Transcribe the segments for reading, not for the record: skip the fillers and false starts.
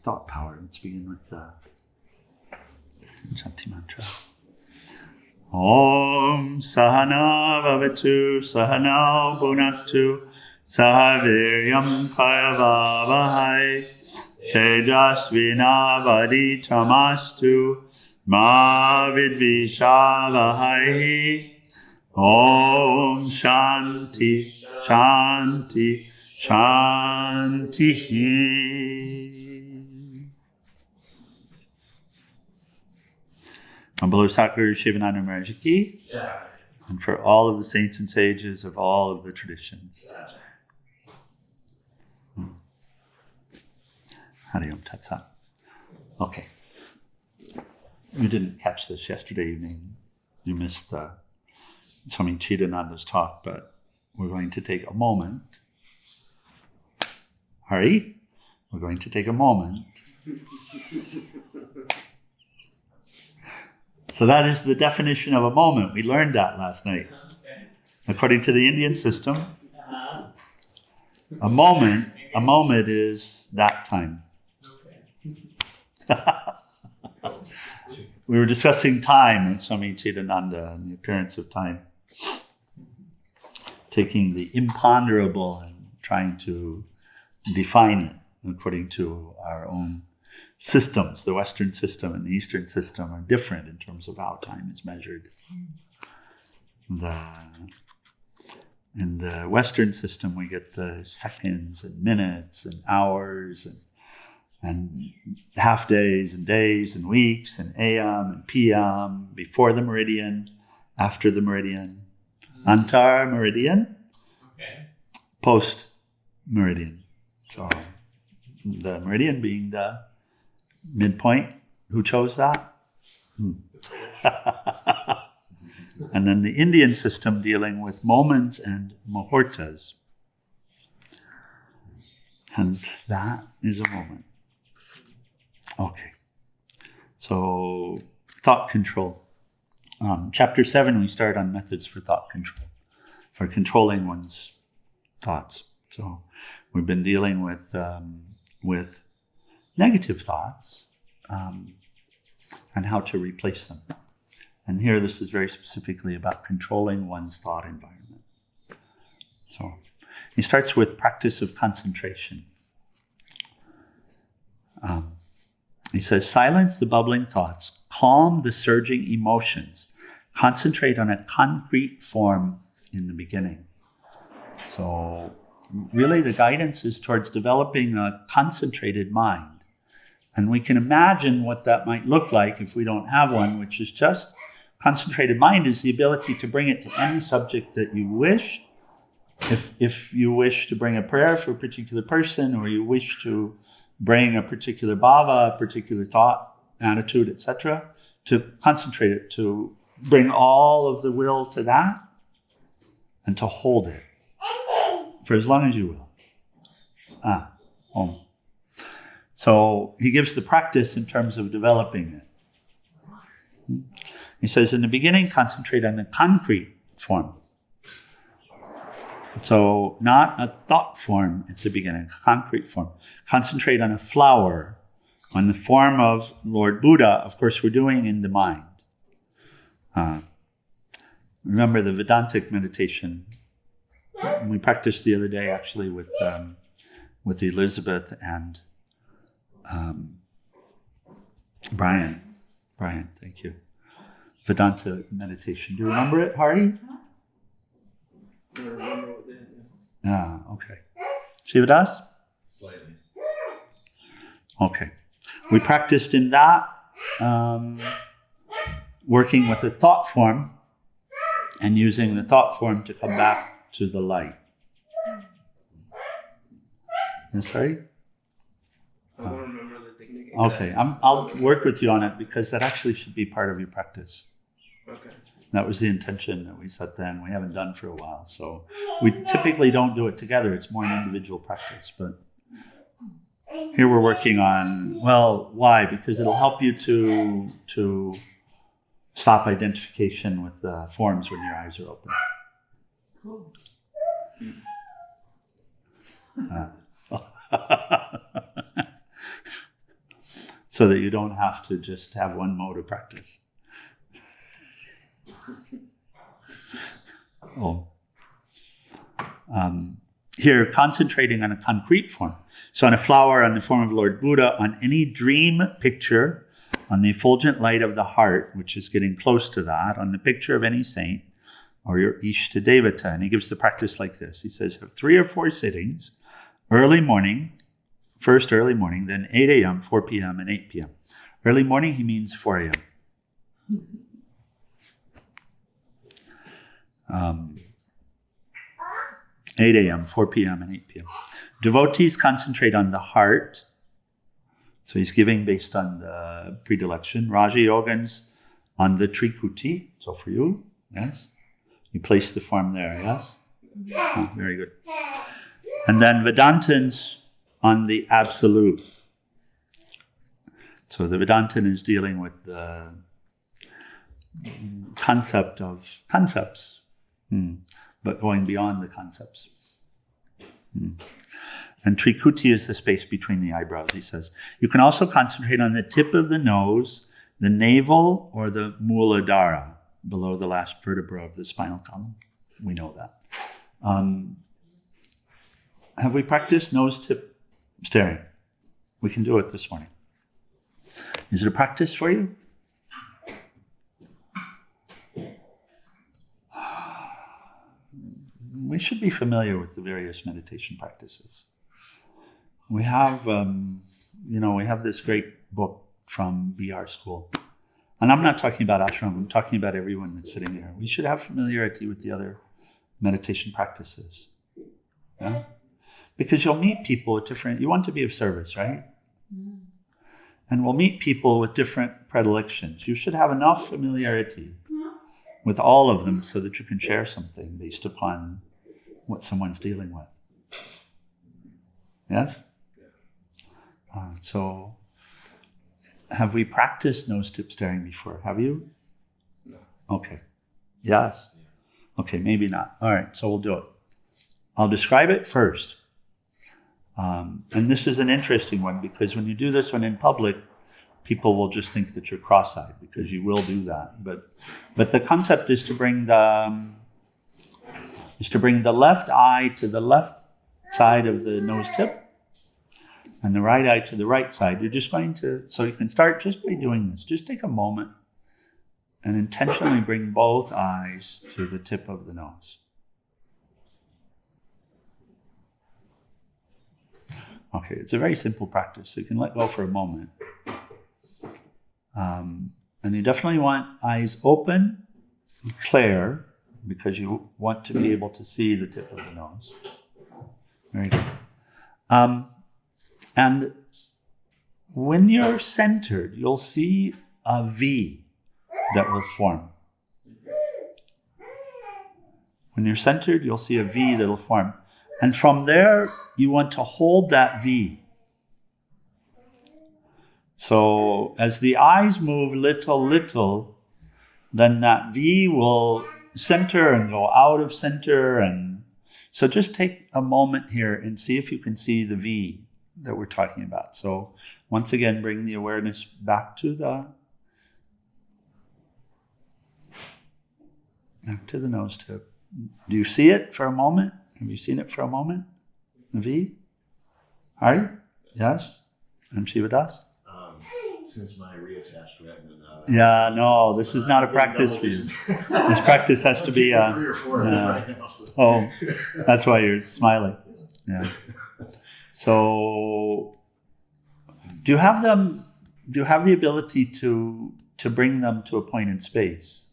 thought power. Let's begin with the Shānti mantra. Om Sahanā-Vavatu Sahanā Bhunaktu Saha Vīryam Karavā-vahai Tejas Vinā Vadhīta Mastu Ma Vidvishā-Vahai. Om Shānti Shānti Shāntihi. And below Satguru Sivananda Maharaj Ki, and for all of the saints and sages of all of the traditions. Hari Om Tat Sat. Okay. You didn't catch this yesterday evening. You missed Swami Chidananda's talk, but we're going to take a moment. Hari? We're going to take a moment. So that is the definition of a moment. We learned that last night. Okay. According to the Indian system, a moment is that time. Okay. We were discussing time in Swami Chidananda and the appearance of time. Taking the imponderable and trying to define it according to our own systems. The Western system and the Eastern system are different in terms of how time is measured. In the Western system, we get the seconds and minutes and hours and half days and weeks and AM and PM, before the meridian, after the meridian, antar meridian, post meridian. So the meridian being the midpoint. Who chose that? And then the Indian system dealing with moments and muhurtas. And that is a moment. Okay. So, thought control. Chapter 7, we start on methods for thought control, for controlling one's thoughts. So, we've been dealing with negative thoughts and how to replace them. And here this is very specifically about controlling one's thought environment. So he starts with practice of concentration. He says, silence the bubbling thoughts, calm the surging emotions, concentrate on a concrete form in the beginning. So really the guidance is towards developing a concentrated mind. And we can imagine what that might look like if we don't have one, which is just concentrated mind is the ability to bring it to any subject that you wish. If you wish to bring a prayer for a particular person, or you wish to bring a particular bhava, a particular thought, attitude, etc., to concentrate it, to bring all of the will to that, and to hold it for as long as you will. Om. So he gives the practice in terms of developing it. He says, in the beginning, concentrate on the concrete form. So not a thought form at the beginning, concrete form. Concentrate on a flower, on the form of Lord Buddha. Of course, we're doing in the mind. Remember the Vedantic meditation we practiced the other day, actually, with Elizabeth and Brian, thank you. Vedanta meditation. Do you remember it, Hari? I don't remember what they had. Okay. Shivadas? Slightly. Okay. We practiced in that, working with the thought form and using the thought form to come back to the light. Yes, Hari? I don't remember the technique exactly. Okay, I'll work with you on it because that actually should be part of your practice. Okay. That was the intention that we set then. We haven't done for a while. So we typically don't do it together. It's more an individual practice. But here we're working on, well, why? Because it'll help you to stop identification with the forms when your eyes are open. Cool. so that you don't have to just have one mode of practice. Here, concentrating on a concrete form. So on a flower, on the form of Lord Buddha, on any dream picture, on the effulgent light of the heart, which is getting close to that, on the picture of any saint, or your Ishta Devata. And he gives the practice like this. He says, have 3 or 4 sittings, early morning, first early morning, then 8 a.m., 4 p.m., and 8 p.m. Early morning, he means 4 a.m. 8 a.m., 4 p.m., and 8 p.m. Devotees concentrate on the heart. So he's giving based on the predilection. Raja Yogans on the Trikuti. So for you, yes? You place the form there, yes? Oh, very good. And then Vedantins on the absolute. So the Vedantin is dealing with the concept of concepts, but going beyond the concepts. And Trikuti is the space between the eyebrows, he says. You can also concentrate on the tip of the nose, the navel, or the Muladhara, below the last vertebra of the spinal column. We know that. Have we practiced nose tip staring? We can do it this morning. Is it a practice for you? We should be familiar with the various meditation practices. We have, we have this great book from BR School. And I'm not talking about ashram, I'm talking about everyone that's sitting here. We should have familiarity with the other meditation practices. Yeah? Because you'll meet people with different, you want to be of service, right? And we'll meet people with different predilections. You should have enough familiarity with all of them so that you can share something based upon what someone's dealing with. Yes? So, have we practiced nose tip staring before? Have you? No. Okay. Yes? Okay, maybe not. All right, so we'll do it. I'll describe it first. And this is an interesting one because when you do this one in public, people will just think that you're cross-eyed because you will do that. But the concept is to bring the left eye to the left side of the nose tip and the right eye to the right side. You're just going to, so you can start just by doing this. Just take a moment and intentionally bring both eyes to the tip of the nose. Okay, it's a very simple practice. So you can let go for a moment. And you definitely want eyes open, clear, because you want to be able to see the tip of the nose. Very good. And when you're centered, you'll see a V that will form. When you're centered, you'll see a V that will form. And from there, you want to hold that V. So as the eyes move little, then that V will center and go out of center. And so just take a moment here and see if you can see the V that we're talking about. So once again, bring the awareness back to the nose tip. Do you see it for a moment? Have you seen it for a moment? The V? Are you? Yes? And Shivadas? Since my reattached retina now. Yeah, no, this is not a practice for you. This practice has to be 3 or 4 right now. So. Oh, that's why you're smiling. Yeah. So, do you have the ability to bring them to a point in space?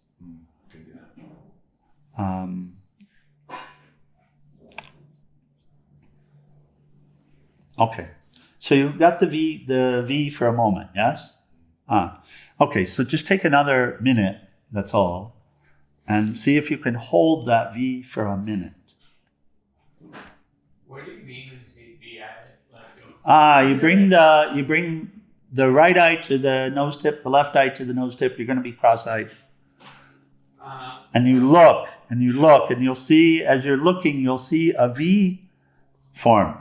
Okay. So you've got the V for a moment, yes? Okay, so just take another minute, that's all, and see if you can hold that V for a minute. What do you mean when you say V? You bring the right eye to the nose tip, the left eye to the nose tip, you're going to be cross-eyed. And you look, and you'll see, as you're looking, you'll see a V form.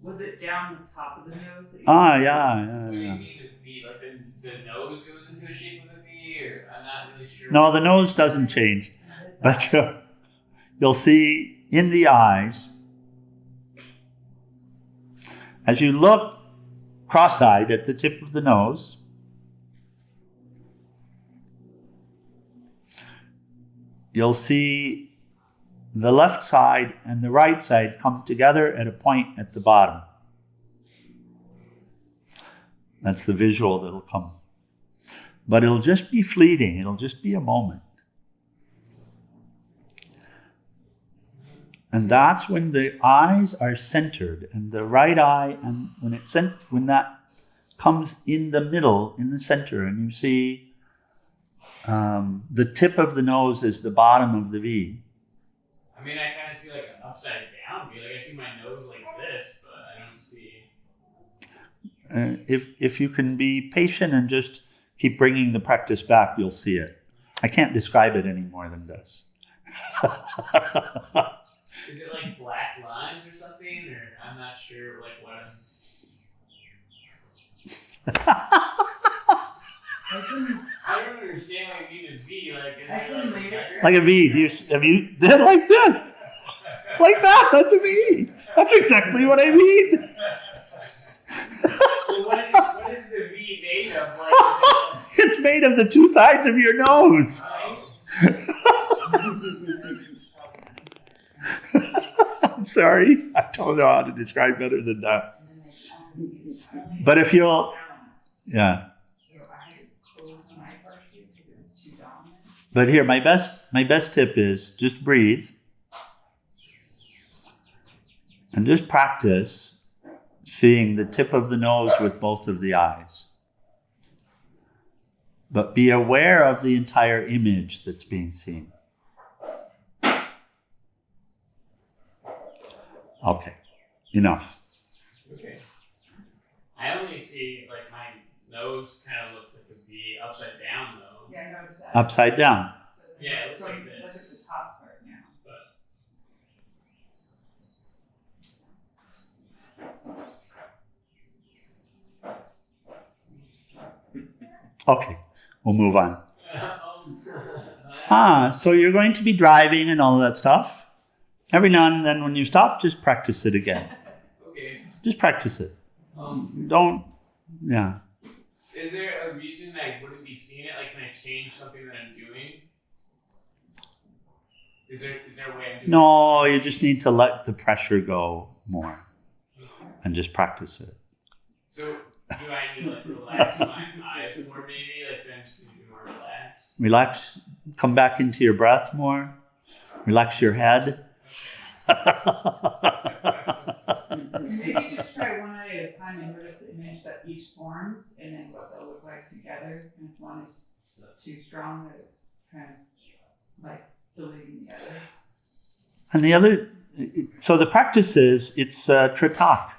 What's Was it down the top of the nose? That you Yeah. What do you mean a V? Like the nose goes into a shape of a V, or I'm not really sure. No, the nose doesn't change, but you'll see in the eyes, as you look cross-eyed at the tip of the nose, you'll see the left side and the right side come together at a point at the bottom. That's the visual that'll come. But it'll just be fleeting. It'll just be a moment. And that's when the eyes are centered, and the right eye, and when that comes in the middle, in the center, and you see the tip of the nose is the bottom of the V. I mean, I kind of see like an upside down V. Like I see my nose like this, but I don't see. If you can be patient and just keep bringing the practice back, you'll see it. I can't describe it any more than this. Is it like black lines or something, or I'm not sure like what I'm. I don't understand what you mean a V. Like a V. Have you did like this? Like that. That's a V. That's exactly what I mean. So what is the V made of? Like, It's made of the two sides of your nose. I'm sorry. I don't know how to describe better than that. But if you'll, yeah. But here, my best tip is just breathe and just practice seeing the tip of the nose with both of the eyes. But be aware of the entire image that's being seen. Okay, enough. okay. I only see like my nose kind of looks like a V upside down though. Yeah, I noticed that. Upside down. Yeah, it looks like Look at this. the top part now. Okay, we'll move on. So you're going to be driving and all of that stuff. Every now and then when you stop, just practice it again. Okay. Just practice it. Don't, yeah. Is there a reason I wouldn't be seeing it? Like, can I change something that I'm doing? Is there a way I'm doing No, you just need to let the pressure go more and just practice it. So, do I need to like relax my eyes more maybe? Like, then I'm just going to be more relaxed? Relax, come back into your breath more. Relax your head. Maybe just try one eye at a time and notice the image that each forms and then what they'll look like together. And if one is too strong, that it's kind of like deleting the other. And the other, so the practice is, it's tratak.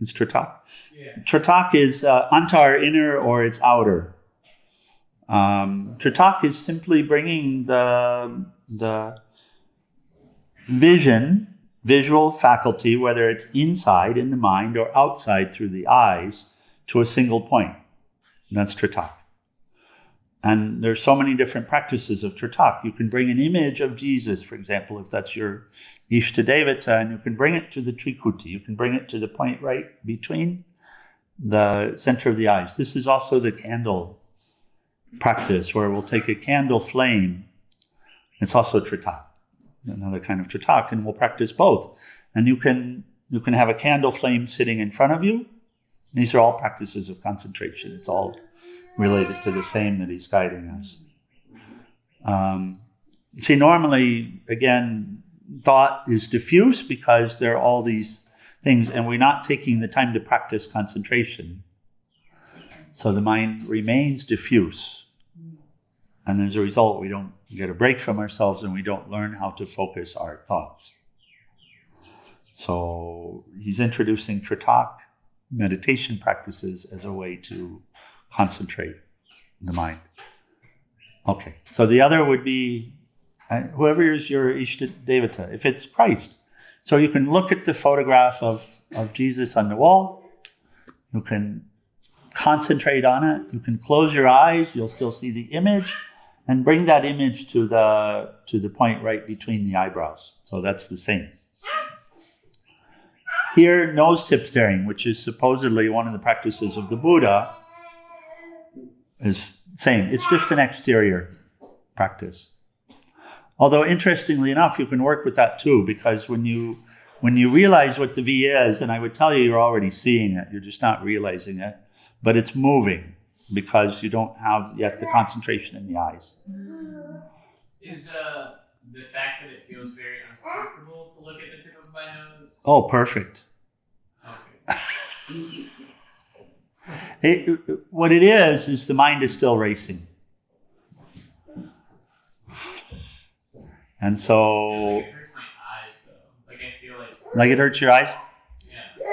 It's tratak. Yeah. Tratak is antar, inner, or it's outer. Tratak is simply bringing the visual faculty, whether it's inside in the mind or outside through the eyes, to a single point. And that's tratak. And there's so many different practices of tratak. You can bring an image of Jesus, for example, if that's your Ishtadevata, and you can bring it to the Trikuti. You can bring it to the point right between the center of the eyes. This is also the candle practice, where we'll take a candle flame. It's also tratak, another kind of tratak, and we'll practice both. And you can have a candle flame sitting in front of you. These are all practices of concentration. It's all related to the same that he's guiding us. See, normally, again, thought is diffuse because there are all these things, and we're not taking the time to practice concentration. So the mind remains diffuse. And as a result, we don't get a break from ourselves and we don't learn how to focus our thoughts. So he's introducing tratak meditation practices as a way to concentrate the mind. Okay, so the other would be whoever is your Ishtadevata. If it's Christ, So you can look at the photograph of Jesus on the wall. You can concentrate on it. You can close your eyes. You'll still see the image, and bring that image to the point right between the eyebrows. So that's the same. Here, nose tip staring, which is supposedly one of the practices of the Buddha, is same. It's just an exterior practice. Although, interestingly enough, you can work with that too, because when you realize what the V is, and I would tell you, you're already seeing it, you're just not realizing it, but it's moving because you don't have yet the concentration in the eyes. Is the fact that it feels very uncomfortable to look at the tip of my nose? Oh, perfect. Okay. What it is the mind is still racing. And so... It hurts my eyes, though. Like, I feel like... Like it hurts your eyes?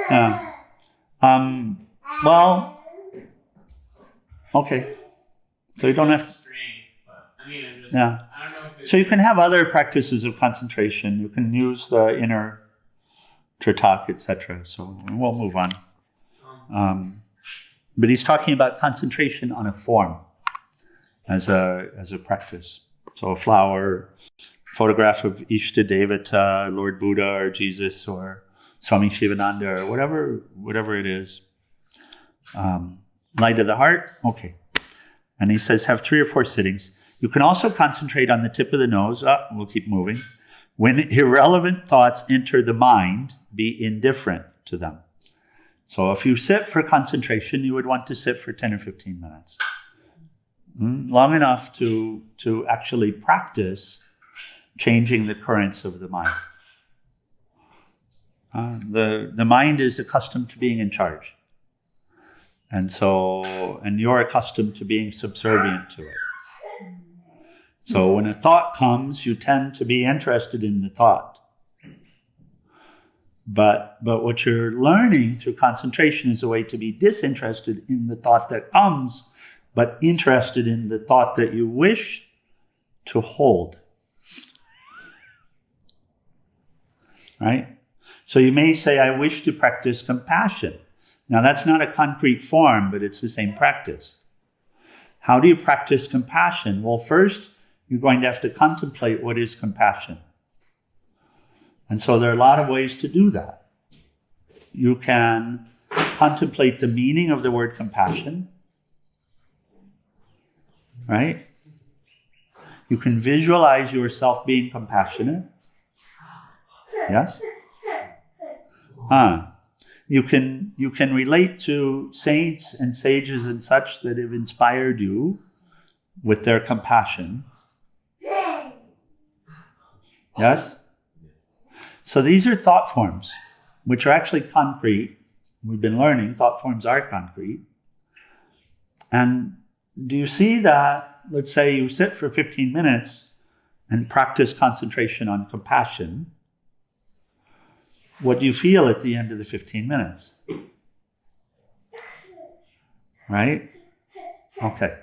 Yeah. Well, okay. So you don't have... Strange, but, I mean, I'm just... Yeah. I don't know if it's... So you can have other practices of concentration. You can use the inner Tritak, etc. So we'll move on. But he's talking about concentration on a form as a practice. So a flower, photograph of Ishtadevata, Lord Buddha or Jesus or Swami Sivananda or whatever it is. Light of the heart, okay. And he says have 3 or 4 sittings. You can also concentrate on the tip of the nose. We'll keep moving. When irrelevant thoughts enter the mind, be indifferent to them. So if you sit for concentration, you would want to sit for 10 or 15 minutes. Long enough to actually practice changing the currents of the mind. The mind is accustomed to being in charge. And you're accustomed to being subservient to it. So when a thought comes, you tend to be interested in the thought. But what you're learning through concentration is a way to be disinterested in the thought that comes, but interested in the thought that you wish to hold. Right? So you may say, I wish to practice compassion. Now that's not a concrete form, but it's the same practice. How do you practice compassion? Well, first, you're going to have to contemplate what is compassion. And so there are a lot of ways to do that. You can contemplate the meaning of the word compassion, right? You can visualize yourself being compassionate. Yes? You can relate to saints and sages and such that have inspired you with their compassion. Yes? So these are thought forms, which are actually concrete. We've been learning thought forms are concrete. And do you see that, let's say you sit for 15 minutes and practice concentration on compassion. What do you feel at the end of the 15 minutes? Right? Okay.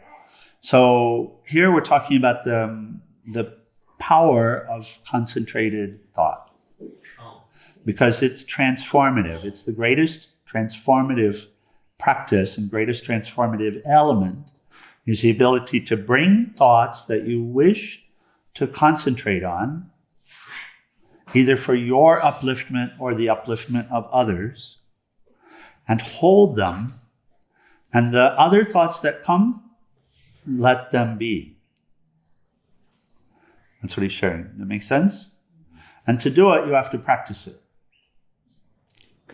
So here we're talking about the power of concentrated thought. Because it's transformative. It's the greatest transformative practice and greatest transformative element is the ability to bring thoughts that you wish to concentrate on, either for your upliftment or the upliftment of others, and hold them. And the other thoughts that come, let them be. That's what he's sharing. That makes sense? And to do it, you have to practice it.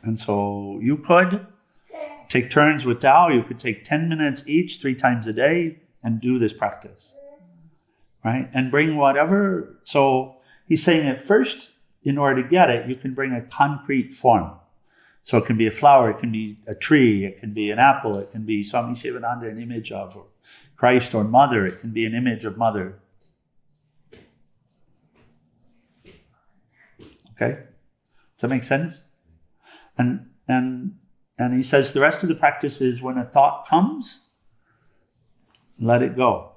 And so you could take turns with Tao. You could take 10 minutes each, 3 times a day, and do this practice. Right? And bring whatever. So he's saying at first, in order to get it, you can bring a concrete form. So it can be a flower, it can be a tree, it can be an apple, it can be Swami Sivananda, an image of Christ or Mother, it can be an image of Mother. Okay? Does that make sense? And he says the rest of the practice is when a thought comes, let it go.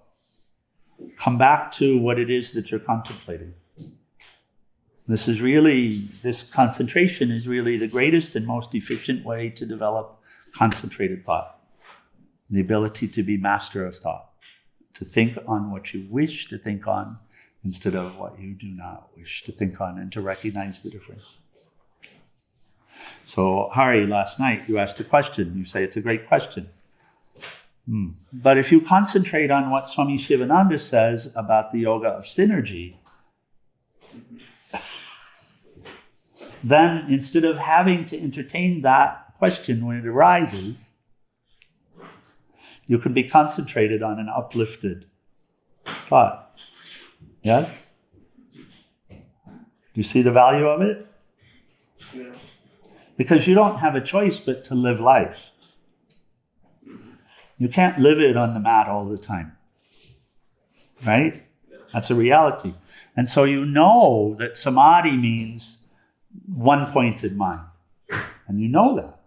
Come back to what it is that you're contemplating. This concentration is really the greatest and most efficient way to develop concentrated thought. The ability to be master of thought. To think on what you wish to think on instead of what you do not wish to think on, and to recognize the difference. So, Hari, last night you asked a question. You say it's a great question. But if you concentrate on what Swami Sivananda says about the yoga of synergy, then instead of having to entertain that question when it arises, you can be concentrated on an uplifted thought. Yes? Do you see the value of it? Yeah. Because you don't have a choice but to live life. You can't live it on the mat all the time. Right? That's a reality. And so you know that samadhi means one-pointed mind. And you know that.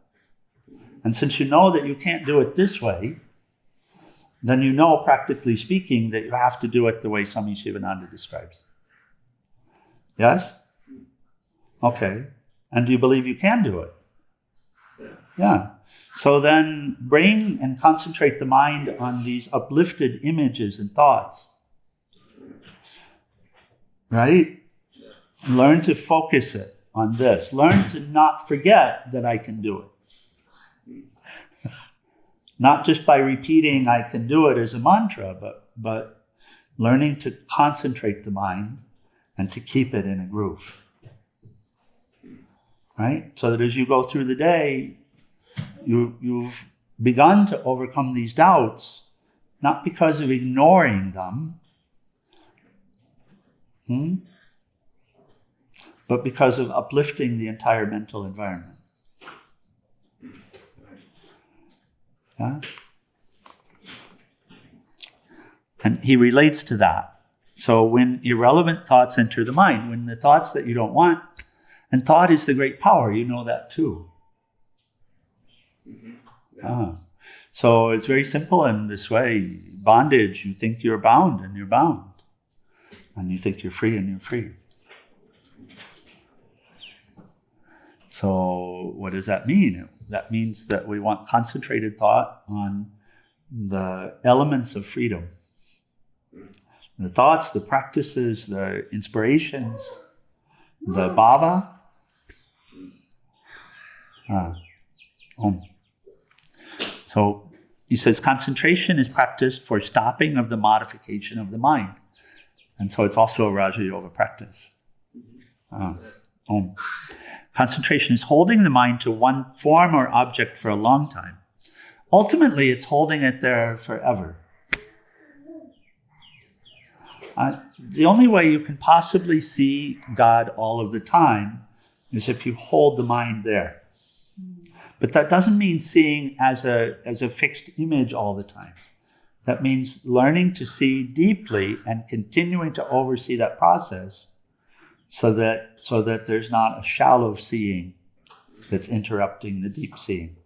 And since you know that you can't do it this way, then you know, practically speaking, that you have to do it the way Swami Sivananda describes. Yes? Okay. And do you believe you can do it? Yeah. So then bring and concentrate the mind on these uplifted images and thoughts. Right? Learn to focus it on this. Learn to not forget that I can do it. Not just by repeating I can do it as a mantra, but learning to concentrate the mind and to keep it in a groove. Right? So that as you go through the day, you've begun to overcome these doubts, not because of ignoring them, but because of uplifting the entire mental environment. Yeah? And he relates to that. So when irrelevant thoughts enter the mind, when the thoughts that you don't want, and thought is the great power, you know that too. So it's very simple in this way. Bondage, you think you're bound and you're bound. And you think you're free and you're free. So what does that mean? That means that we want concentrated thought on the elements of freedom. The thoughts, the practices, the inspirations, the bhava. So he says concentration is practiced for stopping of the modification of the mind. And so it's also a Raja Yoga practice. Concentration is holding the mind to one form or object for a long time. Ultimately, it's holding it there forever. The only way you can possibly see God all of the time is if you hold the mind there. But that doesn't mean seeing as a fixed image all the time. That means learning to see deeply and continuing to oversee that process so that there's not a shallow seeing that's interrupting the deep seeing.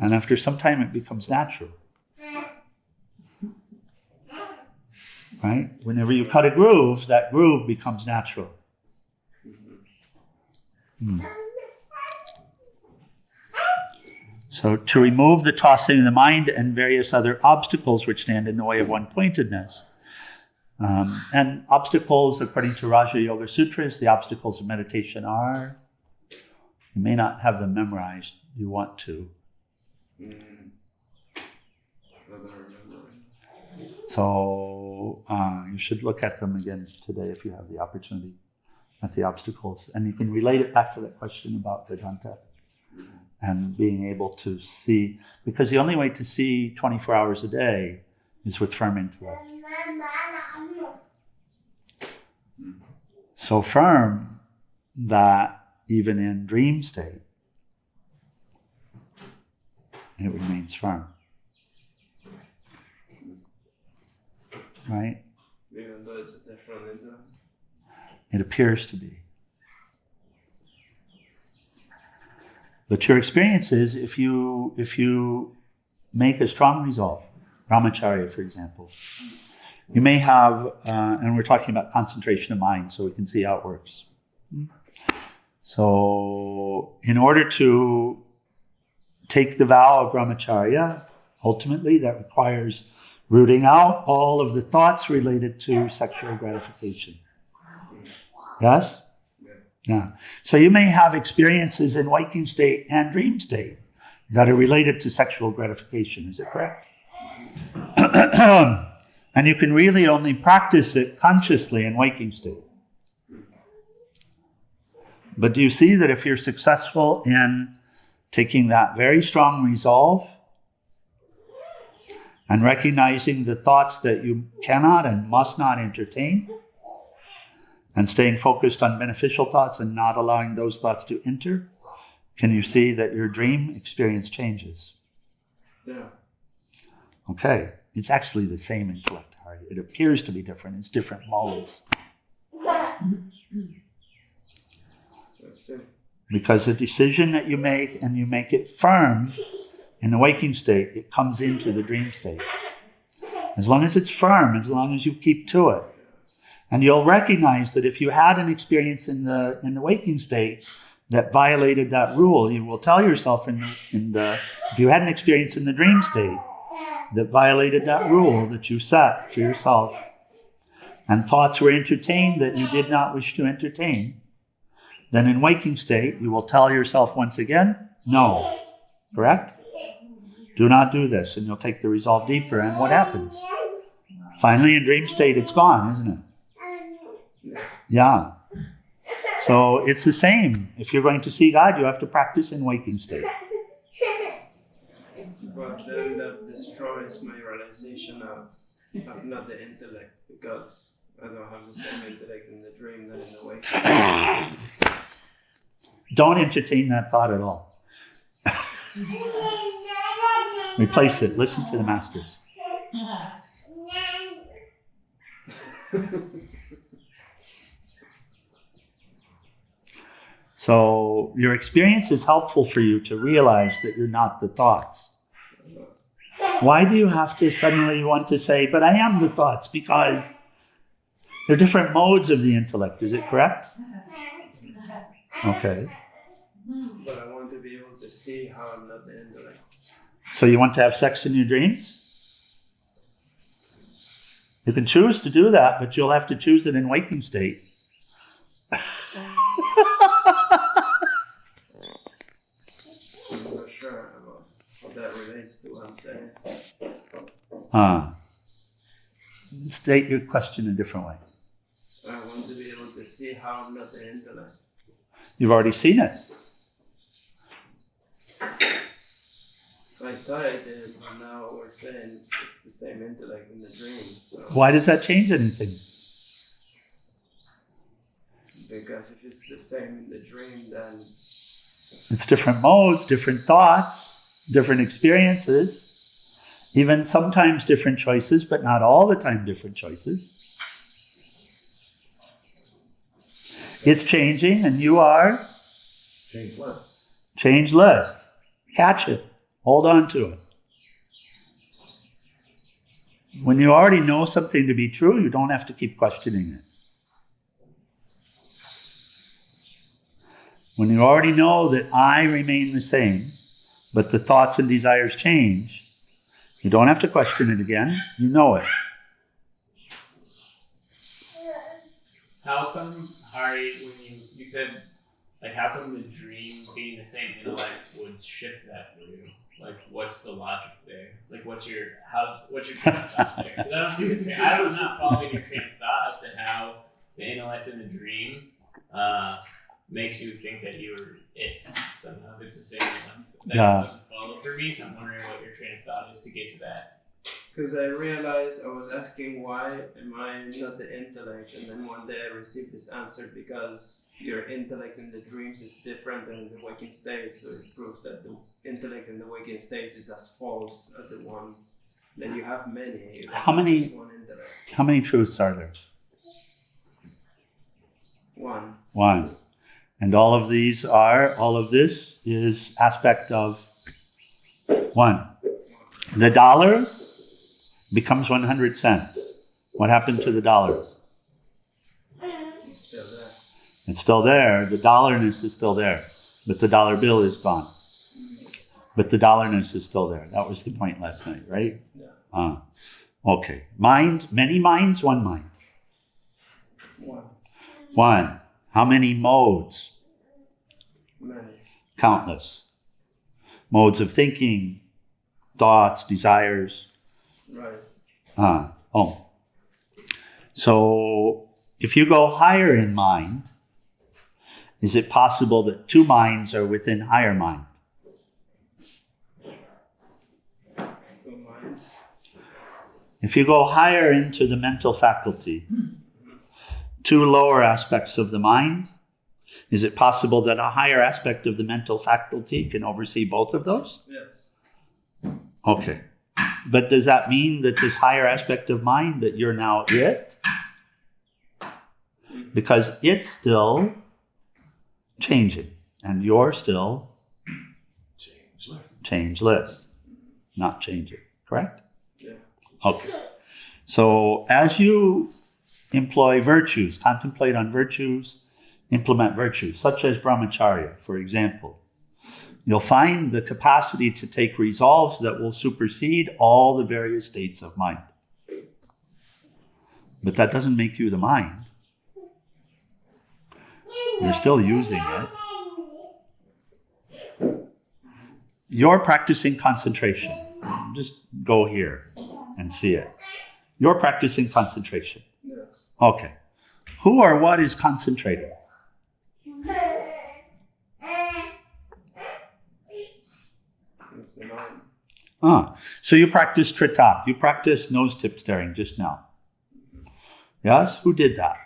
And after some time it becomes natural. Right? Whenever you cut a groove, that groove becomes natural. So to remove the tossing of the mind and various other obstacles which stand in the way of one-pointedness. And obstacles, according to Raja Yoga Sutras, the obstacles of meditation are, you may not have them memorized, you want to. So you should look at them again today if you have the opportunity, at the obstacles. And you can relate it back to that question about Vedanta and being able to see, because the only way to see 24 hours a day is with firm intellect. So firm that even in dream state, it remains firm. Right? Even though it's a different intellect? It appears to be. But your experience is if you make a strong resolve, brahmacharya, for example, You may have, and we're talking about concentration of mind, so we can see how it works. So, in order to take the vow of brahmacharya, ultimately that requires rooting out all of the thoughts related to sexual gratification. Yes? Yeah. So you may have experiences in waking state and dream state that are related to sexual gratification. Is it correct? And you can really only practice it consciously in waking state. But do you see that if you're successful in taking that very strong resolve and recognizing the thoughts that you cannot and must not entertain, and staying focused on beneficial thoughts and not allowing those thoughts to enter, can you see that your dream experience changes? Yeah. Okay. It's actually the same intellect. It appears to be different. It's different modes. That's it. Because the decision that you make, and you make it firm in the waking state, it comes into the dream state. As long as it's firm, as long as you keep to it. And you'll recognize that if you had an experience in the waking state that violated that rule, you will tell yourself if you had an experience in the dream state that violated that rule that you set for yourself, and thoughts were entertained that you did not wish to entertain, then in waking state, you will tell yourself once again, no. Correct? Do not do this, and you'll take the resolve deeper, and what happens? Finally, in dream state, it's gone, isn't it? Yeah. So it's the same. If you're going to see God, you have to practice in waking state. But then that destroys my realization of not the intellect, because I don't have the same intellect in the dream than in the waking. Don't entertain that thought at all. Replace it. Listen to the masters. So your experience is helpful for you to realize that you're not the thoughts. Why do you have to suddenly want to say, but I am the thoughts? Because they're different modes of the intellect. Is it correct? Okay. But I want to be able to see how I'm not the intellect. So you want to have sex in your dreams? You can choose to do that, but you'll have to choose it in waking state. I'm not sure about how that relates to what I'm saying. State your question a different way. I want to be able to see how I'm not the intellect. You've already seen it. I thought I did, but now we're saying it's the same intellect in the dream. So Why does that change anything? because if it's the same in the dream, then It's different modes, different thoughts, different experiences, even sometimes different choices, but not all the time different choices. It's changing, and you are Changeless. changeless. Catch it. Hold on to it. When you already know something to be true, you don't have to keep questioning it. When you already know that I remain the same, but the thoughts and desires change, you don't have to question it again. You know it. How come, Hari, when you said, like, how come the dream being the same intellect would shift that for you? Like, what's the logic there? Like, what's your train of thought there? Because I don't see the train. I'm not following your train of thought up to how the intellect in the dream makes you think that you were it somehow. It's the same one. That doesn't follow for me, so I'm wondering what your train of thought is to get to that. because I realized I was asking why am I not the intellect, and then one day I received this answer because your intellect in the dreams is different than in the waking state, so it proves that the intellect in the waking state is as false as the one. Then you have many. You How have many- just one intellect. How many truths are there? One. One. And all of this is aspect of one. The dollar becomes 100 cents. What happened to the dollar? It's still there. It's still there. The dollarness is still there. But the dollar bill is gone. But the dollarness is still there. That was the point last night, right? Yeah. Okay. Mind, many minds, one mind. One. How many modes? Many. Countless. Modes of thinking, thoughts, desires. Right. So if you go higher in mind, is it possible that two minds are within higher mind? Two minds. If you go higher into the mental faculty, two lower aspects of the mind, is it possible that a higher aspect of the mental faculty can oversee both of those? Yes. Okay. But does that mean that this higher aspect of mind, that you're now it? Because it's still changing, and you're still changeless, not changing, correct? Yeah. Okay. So as you employ virtues, contemplate on virtues, implement virtues, such as brahmacharya, for example, you'll find the capacity to take resolves that will supersede all the various states of mind. But that doesn't make you the mind. You're still using it. You're practicing concentration. Just go here and see it. You're practicing concentration. Yes. Okay. Who or what is concentrating? It's the mind. So you practice tritak. You practice nose tip staring just now. Yes? Who did that?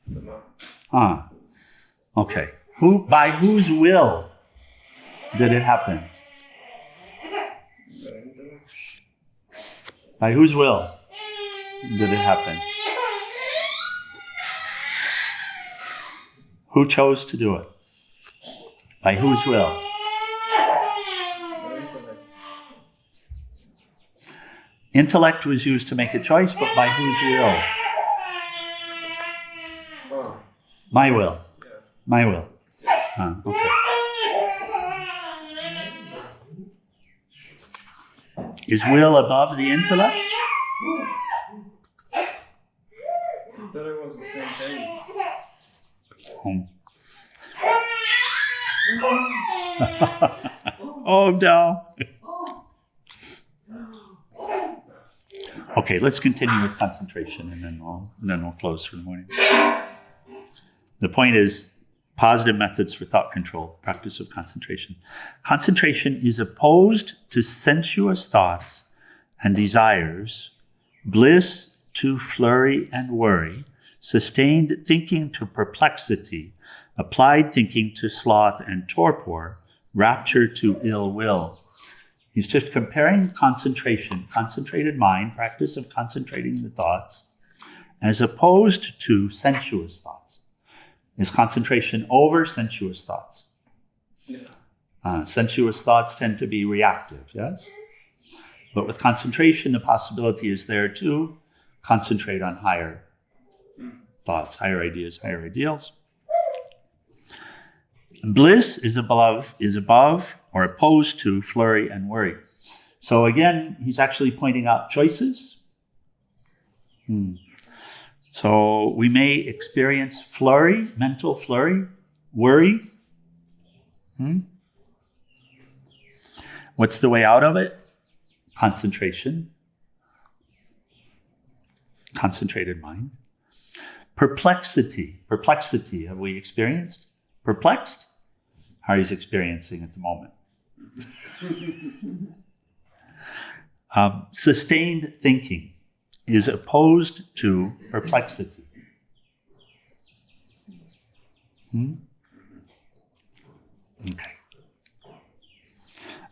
The mind. Okay. By whose will did it happen? The intellect. By whose will did it happen? Who chose to do it? By whose will? The intellect. Intellect was used to make a choice, but by whose will? Oh. My will. Yeah. My will. Okay. Is will above the intellect? I thought it was the same thing. Oh no. Okay, let's continue with concentration and then we'll close for the morning. The point is positive methods for thought control, practice of concentration. Concentration is opposed to sensuous thoughts and desires, bliss to flurry and worry, sustained thinking to perplexity, applied thinking to sloth and torpor, rapture to ill will. He's just comparing concentration, concentrated mind, practice of concentrating the thoughts, as opposed to sensuous thoughts. Is concentration over sensuous thoughts? Yeah. Sensuous thoughts tend to be reactive, yes? But with concentration, the possibility is there to concentrate on higher thoughts, higher ideas, higher ideals. Bliss is above or opposed to flurry and worry. So again, he's actually pointing out choices. So we may experience flurry, mental flurry, worry. What's the way out of it? Concentration. Concentrated mind. Perplexity. Perplexity, have we experienced? Perplexed? Hari's experiencing at the moment. Sustained thinking is opposed to perplexity. Okay.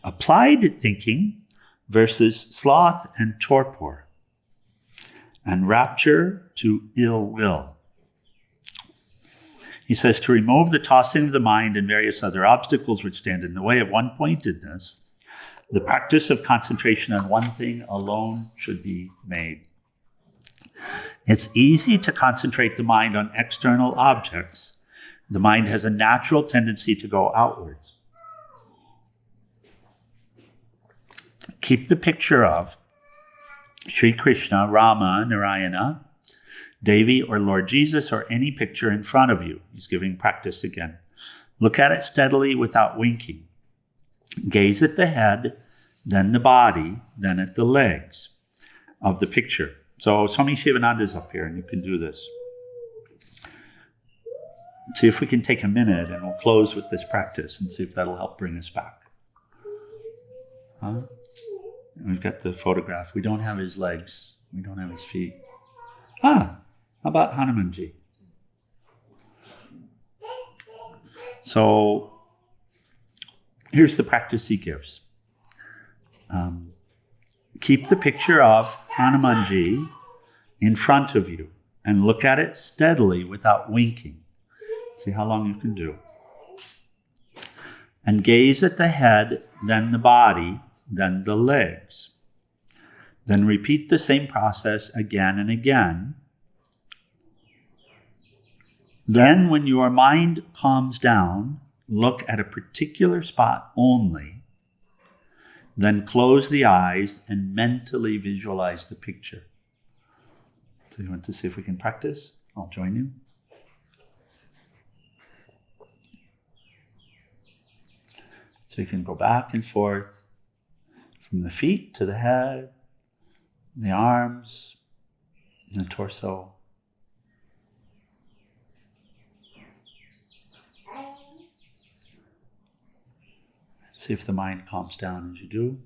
Applied thinking versus sloth and torpor, and rapture to ill will. He says to remove the tossing of the mind and various other obstacles which stand in the way of one-pointedness, The practice of concentration on one thing alone should be made. It's easy to concentrate the mind on external objects. The mind has a natural tendency to go outwards. Keep the picture of Sri Krishna, Rama, Narayana, Devi, or Lord Jesus, or any picture in front of you. He's giving practice again. Look at it steadily without winking. Gaze at the head, then the body, then at the legs of the picture. So Swami Sivananda is up here, and you can do this. See if we can take a minute, and we'll close with this practice and see if that'll help bring us back. We've got the photograph. We don't have his legs. We don't have his feet. How about Hanumanji? So here's the practice he gives. Keep the picture of Hanumanji in front of you and look at it steadily without winking. See how long you can do. And gaze at the head, then the body, then the legs. Then repeat the same process again and again. Then when your mind calms down, look at a particular spot only. Then close the eyes and mentally visualize the picture. So you want to see if we can practice? I'll join you. So you can go back and forth from the feet to the head, the arms, and the torso. See if the mind calms down as you do.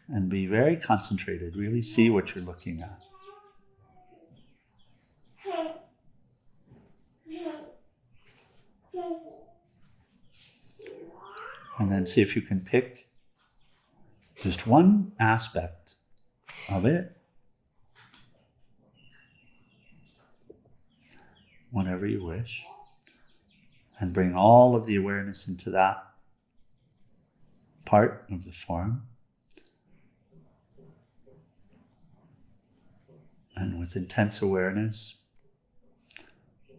And be very concentrated. Really see what you're looking at. And then see if you can pick just one aspect of it. Whatever you wish. And bring all of the awareness into that part of the form. And with intense awareness,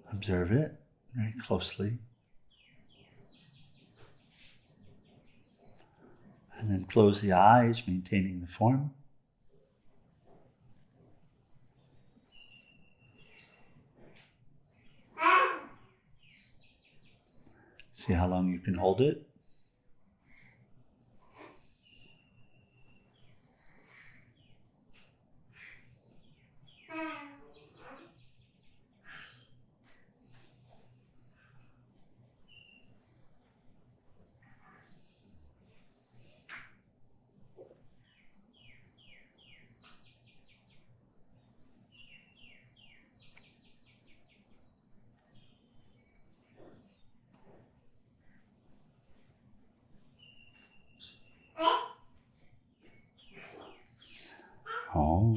observe it very closely. And then close the eyes, maintaining the form. See how long you can hold it. Oh.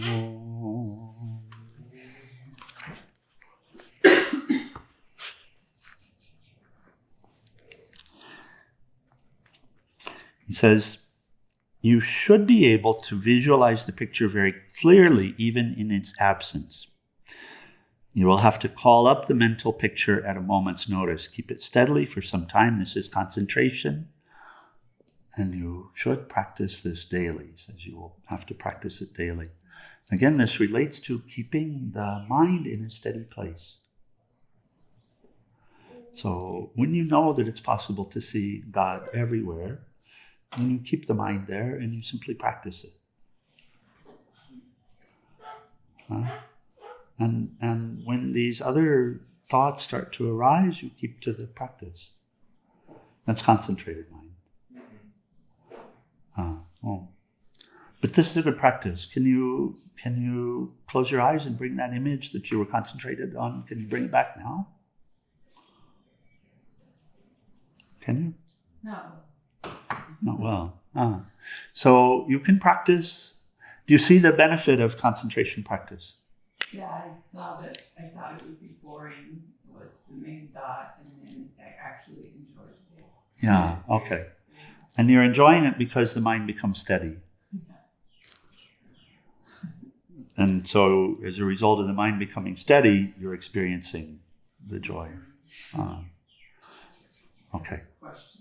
He says, you should be able to visualize the picture very clearly, even in its absence. You will have to call up the mental picture at a moment's notice. Keep it steadily for some time. This is concentration. And you should practice this daily. He says you will have to practice it daily. Again, this relates to keeping the mind in a steady place. So when you know that it's possible to see God everywhere, then you keep the mind there and you simply practice it. And when these other thoughts start to arise, you keep to the practice. That's concentrated mind. But this is a good practice. Can you close your eyes and bring that image that you were concentrated on? Can you bring it back now? Can you? No. Not well. So you can practice. Do you see the benefit of concentration practice? Yeah, I saw that. I thought it would be boring was the main thought, and then I actually enjoyed it. Yeah, okay. And you're enjoying it because the mind becomes steady. And so as a result of the mind becoming steady, you're experiencing the joy. Okay. Question.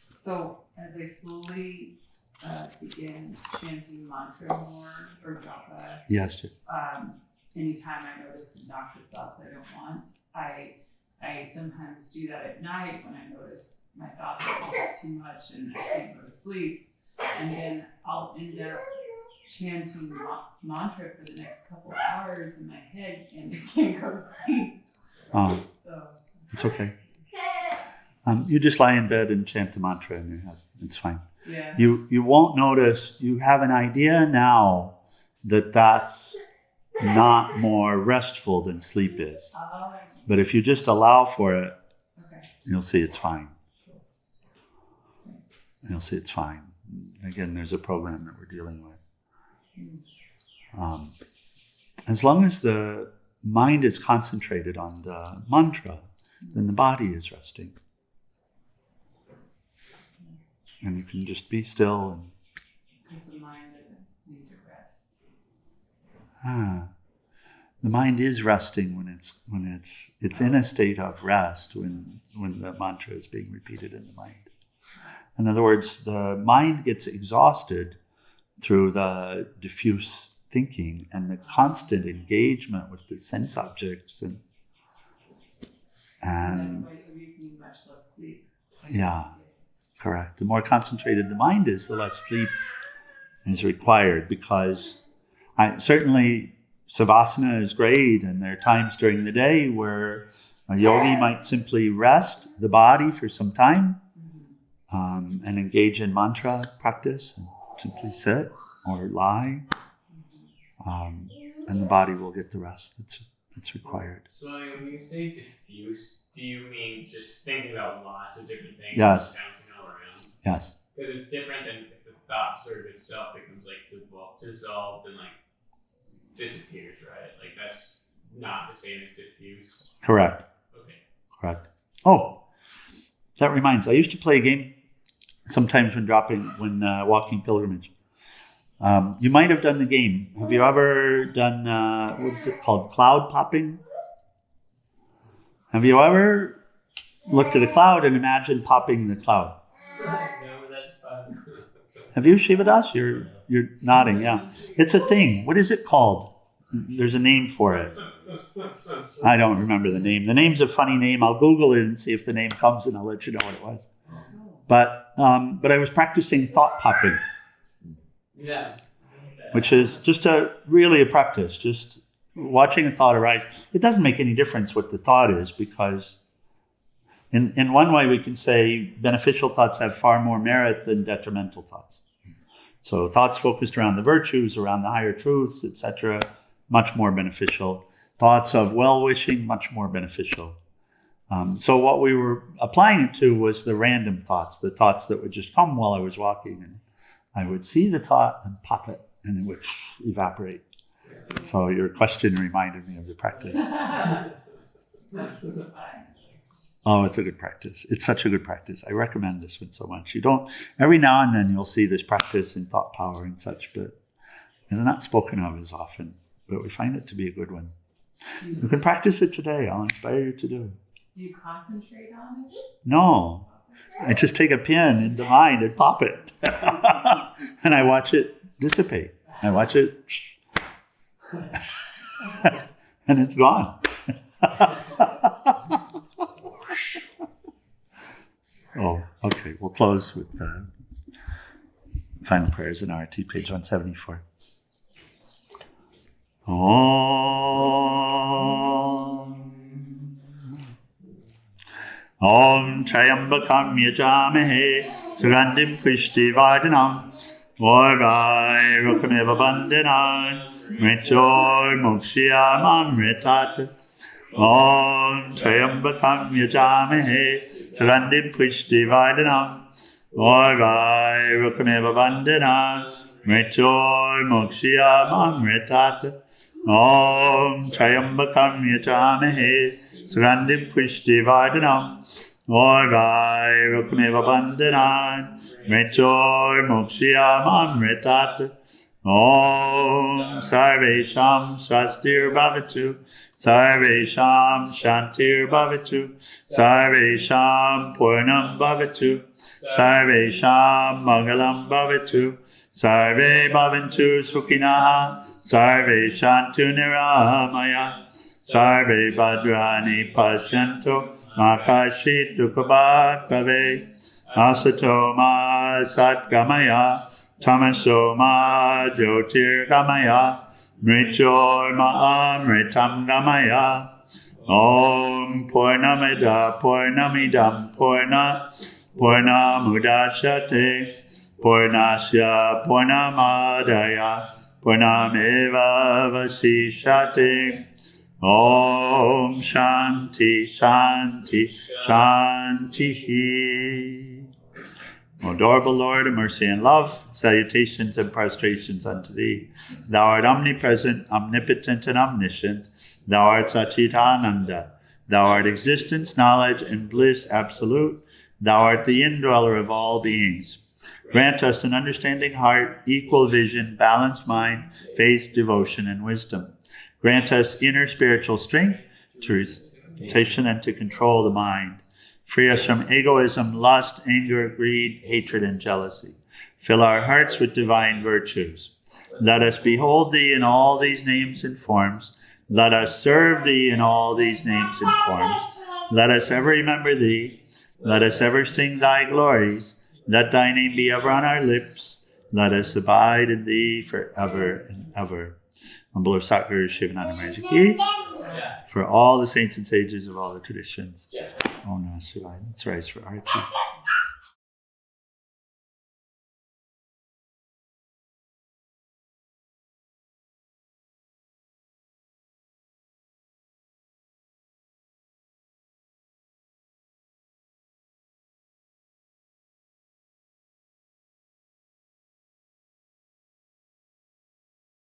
So as I slowly begin chanting mantra more or japa, Yes. anytime I notice obnoxious thoughts I don't want, I sometimes do that at night when I notice my thoughts are too much and I can't go to sleep. And then I'll end up chanting mantra for the next couple hours in my head and I can't go to sleep. So It's okay. You just lie in bed and chant the mantra in your head. It's fine. yeah. You won't notice, you have an idea now that that's not more restful than sleep is. But if you just allow for it, Okay. you'll see it's fine. You'll see it's fine. Again, there's a program that we're dealing with. As long as the mind is concentrated on the mantra, then the body is resting. And you can just be still and Because the mind doesn't need to rest. the mind is resting when it's in a state of rest when the mantra is being repeated in the mind. In other words, the mind gets exhausted through the diffuse thinking and the constant engagement with the sense objects and That's why the reason you much less sleep. yeah, correct. The more concentrated the mind is, the less sleep is required, because certainly savasana is great, and there are times during the day where a yogi might simply rest the body for some time and engage in mantra practice and simply sit or lie, and the body will get the rest that's required. So when you say diffuse, do you mean just thinking about lots of different things Yes. and bouncing all around? Yes. Because it's different than if the thought sort of itself becomes like dissolved and like disappears, right? Like that's not the same as diffuse. Correct. Okay. Correct. Oh, that reminds. I used to play a game sometimes when walking pilgrimage. You might have done the game. Have you ever done what is it called? Cloud popping? Have you ever looked at a cloud and imagined popping the cloud? No, that's fun. Have you, Shivadas? You're nodding. Yeah, it's a thing. What is it called? There's a name for it. I don't remember the name. The name's a funny name. I'll Google it and see if the name comes, and I'll let you know what it was. But I was practicing thought popping. Yeah. Which is just really a practice, just watching a thought arise. It doesn't make any difference what the thought is, because in one way we can say beneficial thoughts have far more merit than detrimental thoughts. So thoughts focused around the virtues, around the higher truths, etc., much more beneficial. Thoughts of well-wishing, much more beneficial. So what we were applying it to was the random thoughts, the thoughts that would just come while I was walking, and I would see the thought and pop it, and it would evaporate. So your question reminded me of the practice. Oh, it's a good practice. It's such a good practice. I recommend this one so much. Every now and then you'll see this practice in thought power and such, but it's not spoken of as often. But we find it to be a good one. You can practice it today. I'll inspire you to do it. Do you concentrate on it? No. I just take a pin in the mind and pop it. And I watch it dissipate. I watch it. And it's gone. Oh, okay. We'll close with final prayers in RT, page 174. Om Trayambakam Yajamahe Sugandhim Pushtivardhanam Varvai Rukameva Bandhanam Mrityur Mokshiyamamritat Om Trayambakam Yajamahe Sugandhim Pushtivardhanam Varvai Rukameva Bandhanam Mrityur Mokshiyamamritat Om Trayambakam Yajamahe Sugandhim Pushtivardhanam Orvai Rukameva Bandhanan Mrityur Mokshiyam Amritat Om Sarvesham Swastir Bhavatu Sarvesham Shantir Bhavatu Sarvesham Purnam Bhavatu Sarvesham Mangalam Bhavatu Sarve Bhavantu Sukhinaha Sarve Shantu Niramaya Sarve Bhadrani Pashyanto Makashit Dukhabhat Bhave Asato Ma Satgamaya Tamaso Ma Jyotir Gamaya Mrityur Ma Amritam Gamaya Om Purnamida Purnamidam Purnamudashate Purnasya Purnamadaya Purnameva Vasishate Om Shānti Shānti Shāntihi. O adorable Lord of mercy and love, salutations and prostrations unto Thee. Thou art omnipresent, omnipotent, and omniscient. Thou art Satchitananda. Thou art existence, knowledge, and bliss absolute. Thou art the indweller of all beings. Grant us an understanding heart, equal vision, balanced mind, faith, devotion, and wisdom. Grant us inner spiritual strength to recitation and to control the mind. Free us from egoism, lust, anger, greed, hatred, and jealousy. Fill our hearts with divine virtues. Let us behold Thee in all these names and forms. Let us serve Thee in all these names and forms. Let us ever remember Thee. Let us ever sing Thy glories. Let Thy name be ever on our lips. Let us abide in Thee forever and ever. On behalf of Satguru Sivananda Maharaj Ki, for all the saints and sages of all the traditions. Om Namah Shivaya. Let's rise for Arati.